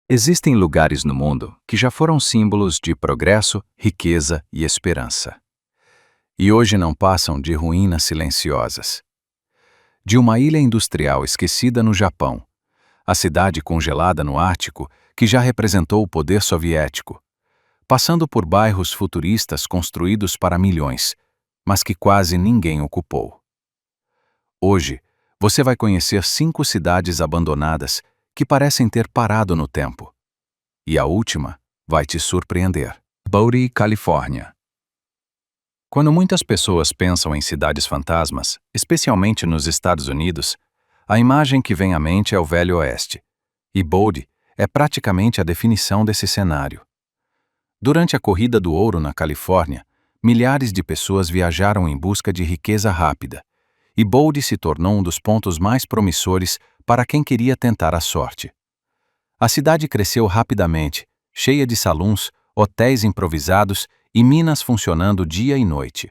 Existem lugares no mundo que já foram símbolos de progresso, riqueza e esperança. E hoje não passam de ruínas silenciosas. De uma ilha industrial esquecida no Japão, a cidade congelada no Ártico que já representou o poder soviético, passando por bairros futuristas construídos para milhões, mas que quase ninguém ocupou. Hoje, você vai conhecer 5 cidades abandonadas que parecem ter parado no tempo. E a última vai te surpreender. Bodie, Califórnia. Quando muitas pessoas pensam em cidades fantasmas, especialmente nos Estados Unidos, a imagem que vem à mente é o Velho Oeste. E Bodie é praticamente a definição desse cenário. Durante a Corrida do Ouro na Califórnia, milhares de pessoas viajaram em busca de riqueza rápida, e Bodie se tornou um dos pontos mais promissores para quem queria tentar a sorte. A cidade cresceu rapidamente, cheia de saluns, hotéis improvisados e minas funcionando dia e noite.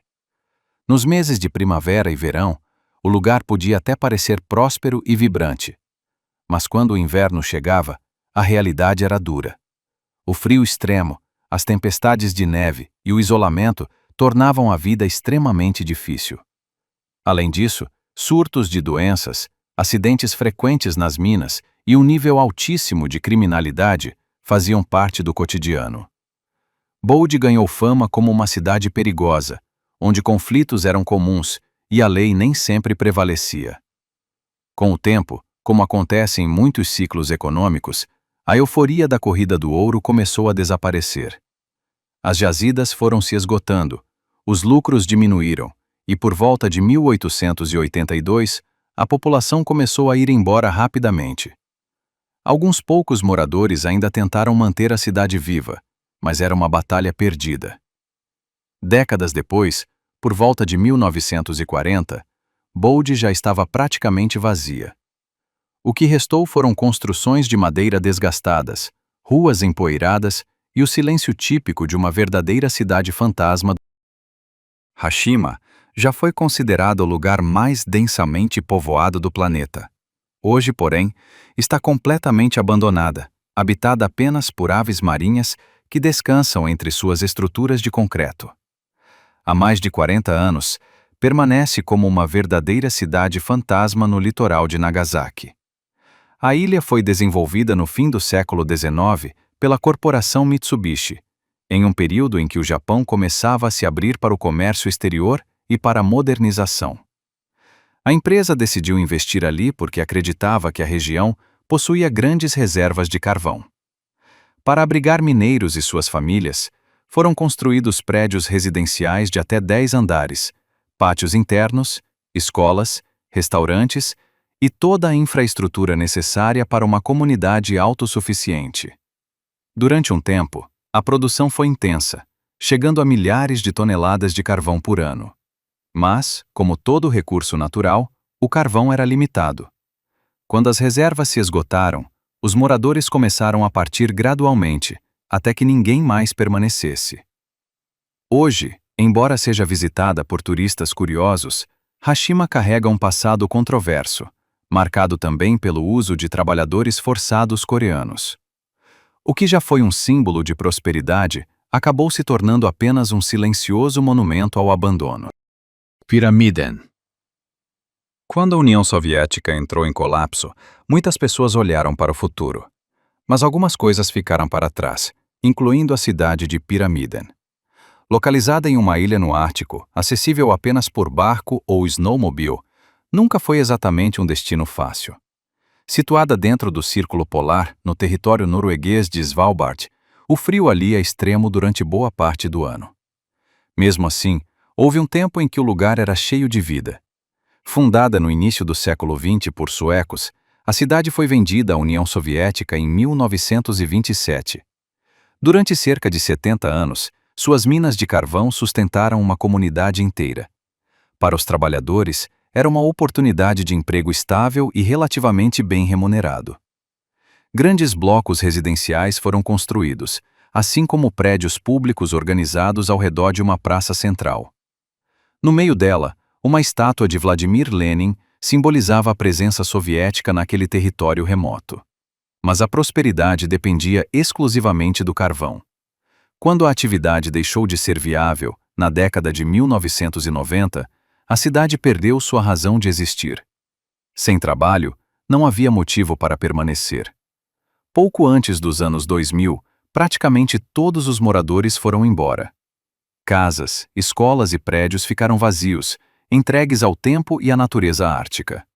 Nos meses de primavera e verão, o lugar podia até parecer próspero e vibrante. Mas quando o inverno chegava, a realidade era dura. O frio extremo, as tempestades de neve e o isolamento tornavam a vida extremamente difícil. Além disso, surtos de doenças, acidentes frequentes nas minas e um nível altíssimo de criminalidade faziam parte do cotidiano. Bodie ganhou fama como uma cidade perigosa, onde conflitos eram comuns e a lei nem sempre prevalecia. Com o tempo, como acontece em muitos ciclos econômicos, a euforia da Corrida do Ouro começou a desaparecer. As jazidas foram se esgotando, os lucros diminuíram, e por volta de 1882, a população começou a ir embora rapidamente. Alguns poucos moradores ainda tentaram manter a cidade viva, mas era uma batalha perdida. Décadas depois, por volta de 1940, Bodie já estava praticamente vazia. O que restou foram construções de madeira desgastadas, ruas empoeiradas e o silêncio típico de uma verdadeira cidade fantasma. Hashima já foi considerado o lugar mais densamente povoado do planeta. Hoje, porém, está completamente abandonada, habitada apenas por aves marinhas que descansam entre suas estruturas de concreto. Há mais de 40 anos, permanece como uma verdadeira cidade fantasma no litoral de Nagasaki. A ilha foi desenvolvida no fim do século XIX pela corporação Mitsubishi, em um período em que o Japão começava a se abrir para o comércio exterior e para a modernização. A empresa decidiu investir ali porque acreditava que a região possuía grandes reservas de carvão. Para abrigar mineiros e suas famílias, foram construídos prédios residenciais de até 10 andares, pátios internos, escolas, restaurantes e toda a infraestrutura necessária para uma comunidade autossuficiente. Durante um tempo, a produção foi intensa, chegando a milhares de toneladas de carvão por ano. Mas, como todo recurso natural, o carvão era limitado. Quando as reservas se esgotaram, os moradores começaram a partir gradualmente, até que ninguém mais permanecesse. Hoje, embora seja visitada por turistas curiosos, Hashima carrega um passado controverso, marcado também pelo uso de trabalhadores forçados coreanos. O que já foi um símbolo de prosperidade acabou se tornando apenas um silencioso monumento ao abandono. Pyramiden. Quando a União Soviética entrou em colapso, muitas pessoas olharam para o futuro. Mas algumas coisas ficaram para trás, incluindo a cidade de Pyramiden. Localizada em uma ilha no Ártico, acessível apenas por barco ou snowmobile, nunca foi exatamente um destino fácil. Situada dentro do Círculo Polar, no território norueguês de Svalbard, o frio ali é extremo durante boa parte do ano. Mesmo assim, houve um tempo em que o lugar era cheio de vida. Fundada no início do século XX por suecos, a cidade foi vendida à União Soviética em 1927. Durante cerca de 70 anos, suas minas de carvão sustentaram uma comunidade inteira. Para os trabalhadores, era uma oportunidade de emprego estável e relativamente bem remunerado. Grandes blocos residenciais foram construídos, assim como prédios públicos organizados ao redor de uma praça central. No meio dela, uma estátua de Vladimir Lenin simbolizava a presença soviética naquele território remoto. mas a prosperidade dependia exclusivamente do carvão. Quando a atividade deixou de ser viável, na década de 1990, a cidade perdeu sua razão de existir. Sem trabalho, não havia motivo para permanecer. Pouco antes dos anos 2000, praticamente todos os moradores foram embora. Casas, escolas e prédios ficaram vazios, entregues ao tempo e à natureza ártica.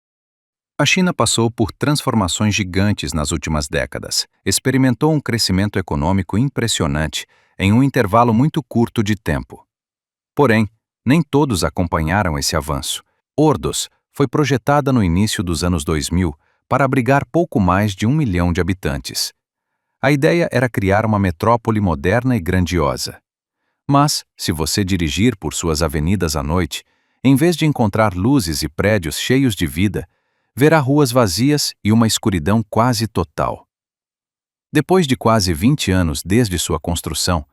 A China passou por transformações gigantes nas últimas décadas, experimentou um crescimento econômico impressionante em um intervalo muito curto de tempo. Porém, nem todos acompanharam esse avanço. Ordos foi projetada no início dos anos 2000 para abrigar pouco mais de 1 milhão de habitantes. A ideia era criar uma metrópole moderna e grandiosa. Mas, se você dirigir por suas avenidas à noite, em vez de encontrar luzes e prédios cheios de vida, verá ruas vazias e uma escuridão quase total. Depois de quase 20 anos desde sua construção,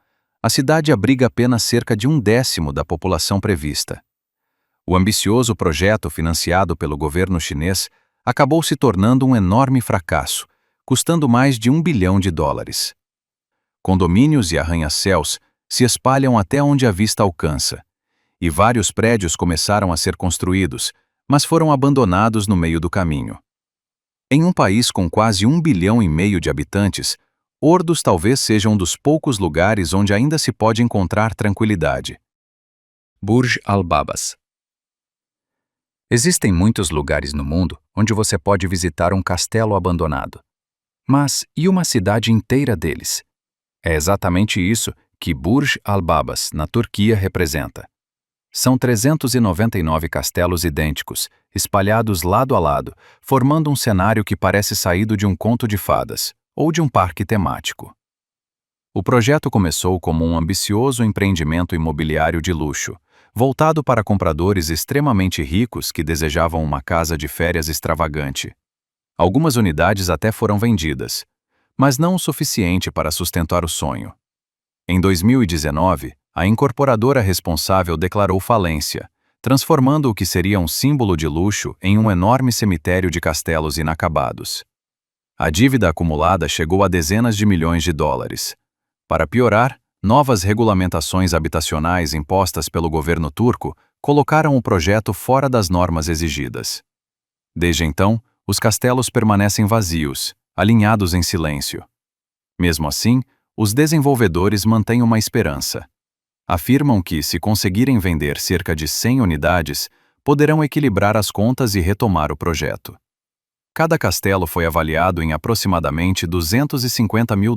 a cidade abriga apenas cerca de 1/10 da população prevista. O ambicioso projeto financiado pelo governo chinês acabou se tornando um enorme fracasso, custando mais de US$ 1 bilhão. Condomínios e arranha-céus se espalham até onde a vista alcança, e vários prédios começaram a ser construídos, mas foram abandonados no meio do caminho. Em um país com quase 1,5 bilhão de habitantes, Ordos talvez seja um dos poucos lugares onde ainda se pode encontrar tranquilidade. Burj Al Babas. Existem muitos lugares no mundo onde você pode visitar um castelo abandonado. Mas e uma cidade inteira deles? É exatamente isso que Burj Al Babas, na Turquia, representa. São 399 castelos idênticos, espalhados lado a lado, formando um cenário que parece saído de um conto de fadas ou de um parque temático. O projeto começou como um ambicioso empreendimento imobiliário de luxo, voltado para compradores extremamente ricos que desejavam uma casa de férias extravagante. Algumas unidades até foram vendidas, mas não o suficiente para sustentar o sonho. Em 2019, a incorporadora responsável declarou falência, transformando o que seria um símbolo de luxo em um enorme cemitério de castelos inacabados. A dívida acumulada chegou a dezenas de milhões de dólares. Para piorar, novas regulamentações habitacionais impostas pelo governo turco colocaram o projeto fora das normas exigidas. Desde então, os castelos permanecem vazios, alinhados em silêncio. Mesmo assim, os desenvolvedores mantêm uma esperança. Afirmam que, se conseguirem vender cerca de 100 unidades, poderão equilibrar as contas e retomar o projeto. Cada castelo foi avaliado em aproximadamente US$ 250 mil.